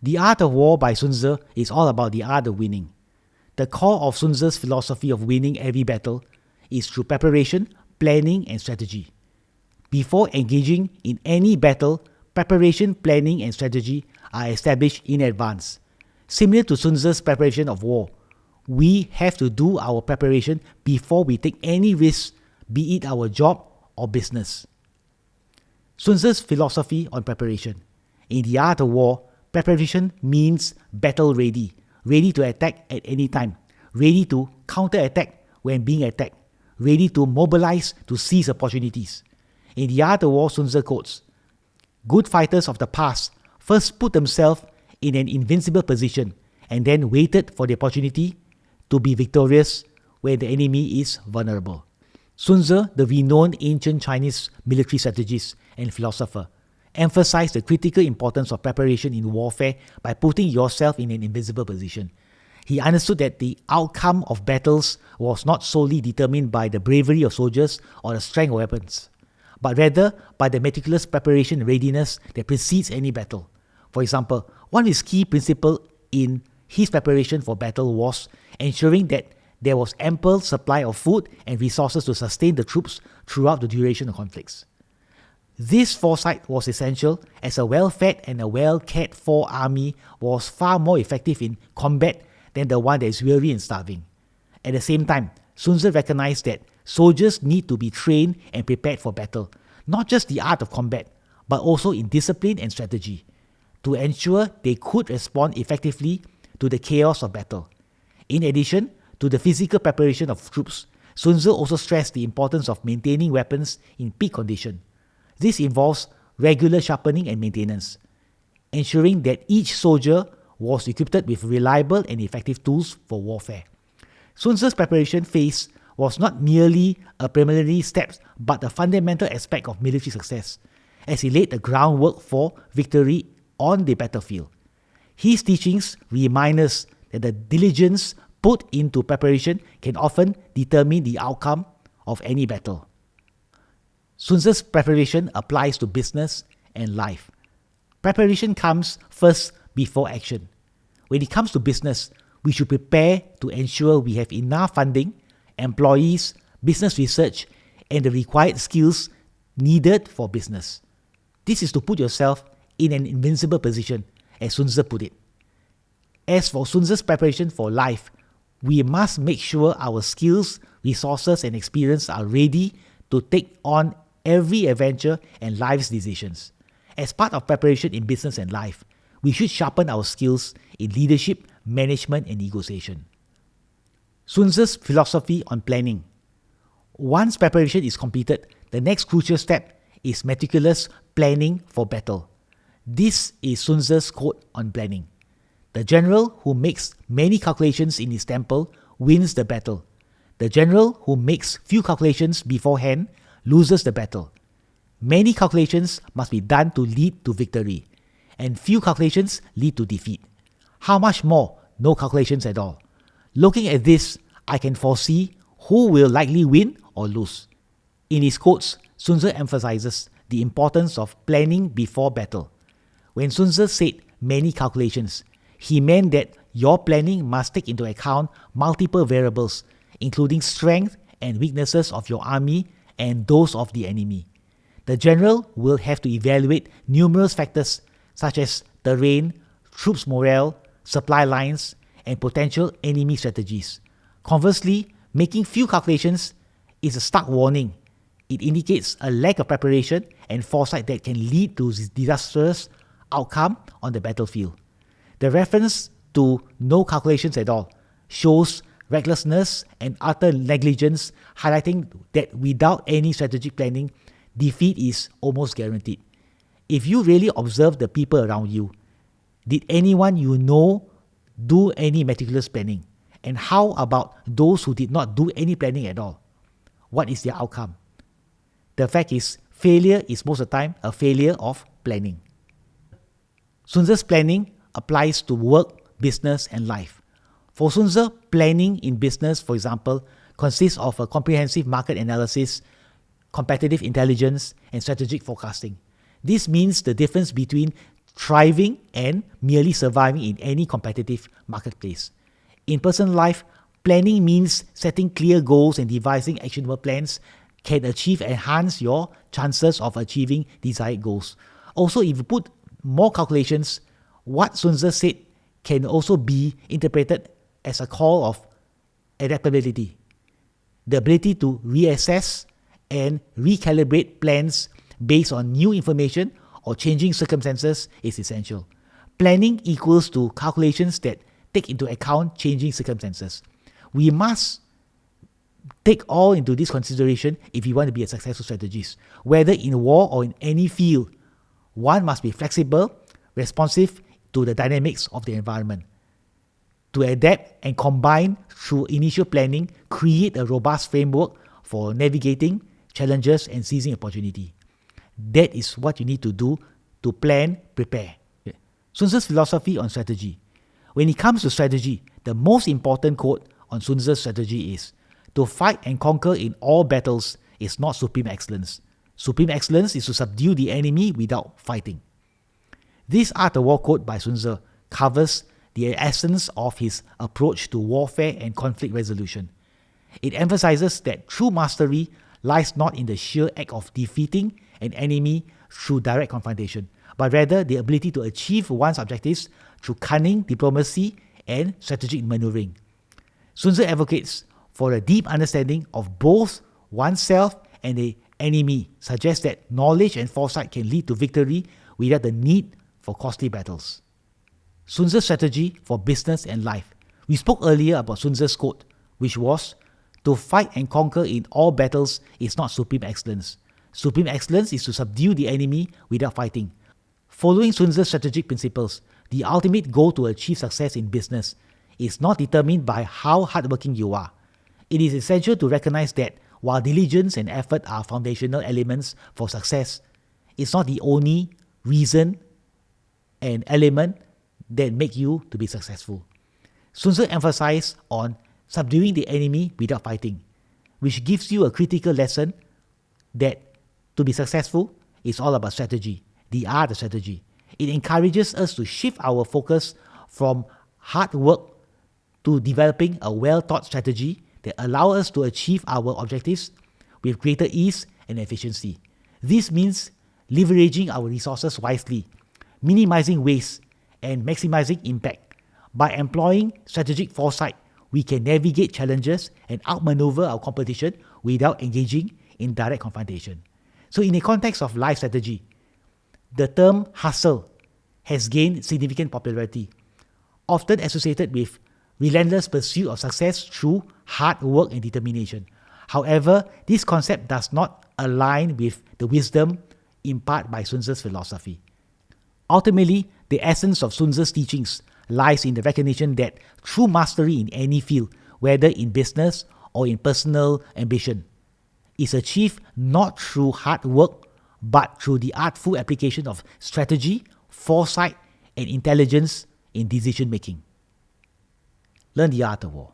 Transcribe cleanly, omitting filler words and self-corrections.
The Art of War by Sun Tzu is all about the art of winning. The core of Sun Tzu's philosophy of winning every battle is through preparation, planning, and strategy. Before engaging in any battle, preparation, planning, and strategy are established in advance. Similar to Sun Tzu's preparation of war, we have to do our preparation before we take any risk, be it our job or business. Sun Tzu's philosophy on preparation. In the art of war, preparation means battle ready, ready to attack at any time, ready to counterattack when being attacked, ready to mobilize to seize opportunities. In the art of war, Sun Tzu quotes, "Good fighters of the past first put themselves in an invincible position and then waited for the opportunity to be victorious when the enemy is vulnerable." Sun Tzu, the renowned ancient Chinese military strategist and philosopher, emphasized the critical importance of preparation in warfare by putting yourself in an invincible position. He understood that the outcome of battles was not solely determined by the bravery of soldiers or the strength of weapons, but rather by the meticulous preparation and readiness that precedes any battle. For example, one of his key principles in his preparation for battle was ensuring that there was ample supply of food and resources to sustain the troops throughout the duration of conflicts. This foresight was essential, as a well-fed and a well-cared-for army was far more effective in combat than the one that is weary and starving. At the same time, Sun Tzu recognized that soldiers need to be trained and prepared for battle, not just the art of combat, but also in discipline and strategy, to ensure they could respond effectively to the chaos of battle. In addition to the physical preparation of troops, Sun Tzu also stressed the importance of maintaining weapons in peak condition. This involves regular sharpening and maintenance, ensuring that each soldier was equipped with reliable and effective tools for warfare. Sun Tzu's preparation phase was not merely a preliminary step but a fundamental aspect of military success, as he laid the groundwork for victory on the battlefield. His teachings remind us that the diligence put into preparation can often determine the outcome of any battle. Sun Tzu's preparation applies to business and life. Preparation comes first before action. When it comes to business, we should prepare to ensure we have enough funding, employees, business research, and the required skills needed for business. This is to put yourself in an invincible position, as Sun Tzu put it. As for Sun Tzu's preparation for life, we must make sure our skills, resources, and experience are ready to take on every adventure and life's decisions. As part of preparation in business and life, we should sharpen our skills in leadership, management, and negotiation. Sun Tzu's philosophy on planning. Once preparation is completed, the next crucial step is meticulous planning for battle. This is Sun Tzu's quote on planning. "The general who makes many calculations in his temple wins the battle. The general who makes few calculations beforehand loses the battle. Many calculations must be done to lead to victory, and few calculations lead to defeat. How much more no calculations at all? Looking at this, I can foresee who will likely win or lose." In his quotes, Sun Tzu emphasizes the importance of planning before battle. When Sun Tzu said many calculations, he meant that your planning must take into account multiple variables, including strength and weaknesses of your army and those of the enemy. The general will have to evaluate numerous factors such as terrain, troops' morale, supply lines, and potential enemy strategies. Conversely, making few calculations is a stark warning. It indicates a lack of preparation and foresight that can lead to disastrous outcome on the battlefield. The reference to no calculations at all shows recklessness and utter negligence, highlighting that without any strategic planning, defeat is almost guaranteed. If you really observe the people around you, did anyone you know do any meticulous planning? And how about those who did not do any planning at all? What is their outcome? The fact is, failure is most of the time a failure of planning. Sun Tzu's planning applies to work, business, and life. For Sun Tzu, planning in business, for example, consists of a comprehensive market analysis, competitive intelligence, and strategic forecasting. This means the difference between thriving and merely surviving in any competitive marketplace. In personal life, planning means setting clear goals and devising actionable plans can enhance your chances of achieving desired goals. Also, if you put more calculations, what Sun Tzu said can also be interpreted as a call of adaptability, the ability to reassess and recalibrate plans based on new information or changing circumstances is essential. Planning equals to calculations that take into account changing circumstances. We must take all into this consideration if you want to be a successful strategist. Whether in war or in any field, one must be flexible, responsive to the dynamics of the environment. To adapt and combine through initial planning, create a robust framework for navigating challenges and seizing opportunity. That is what you need to do to plan, prepare. Sun Tzu's philosophy on strategy. When it comes to strategy, the most important quote on Sun Tzu's strategy is, "To fight and conquer in all battles is not supreme excellence. Supreme excellence is to subdue the enemy without fighting." This Art of War quote by Sun Tzu covers the essence of his approach to warfare and conflict resolution. It emphasizes that true mastery lies not in the sheer act of defeating an enemy through direct confrontation, but rather the ability to achieve one's objectives through cunning, diplomacy, and strategic maneuvering. Sun Tzu advocates for a deep understanding of both oneself and the enemy, suggests that knowledge and foresight can lead to victory without the need for costly battles. Sun Tzu's strategy for business and life. We spoke earlier about Sun Tzu's quote, which was, "To fight and conquer in all battles is not supreme excellence. Supreme excellence is to subdue the enemy without fighting." Following Sun Tzu's strategic principles, the ultimate goal to achieve success in business is not determined by how hardworking you are. It is essential to recognize that while diligence and effort are foundational elements for success, it's not the only reason and element that make you to be successful. Sun Tzu emphasized on subduing the enemy without fighting, which gives you a critical lesson that to be successful is all about strategy, the art of strategy. It encourages us to shift our focus from hard work to developing a well-thought strategy that allow us to achieve our objectives with greater ease and efficiency. This means leveraging our resources wisely, minimizing waste, and maximizing impact. By employing strategic foresight, we can navigate challenges and outmaneuver our competition without engaging in direct confrontation. So in the context of life strategy, the term hustle has gained significant popularity, often associated with relentless pursuit of success through hard work and determination. However, this concept does not align with the wisdom imparted by Sun Tzu's philosophy. Ultimately, the essence of Sun Tzu's teachings lies in the recognition that true mastery in any field, whether in business or in personal ambition, is achieved not through hard work, but through the artful application of strategy, foresight, and intelligence in decision making. Learn the art of war.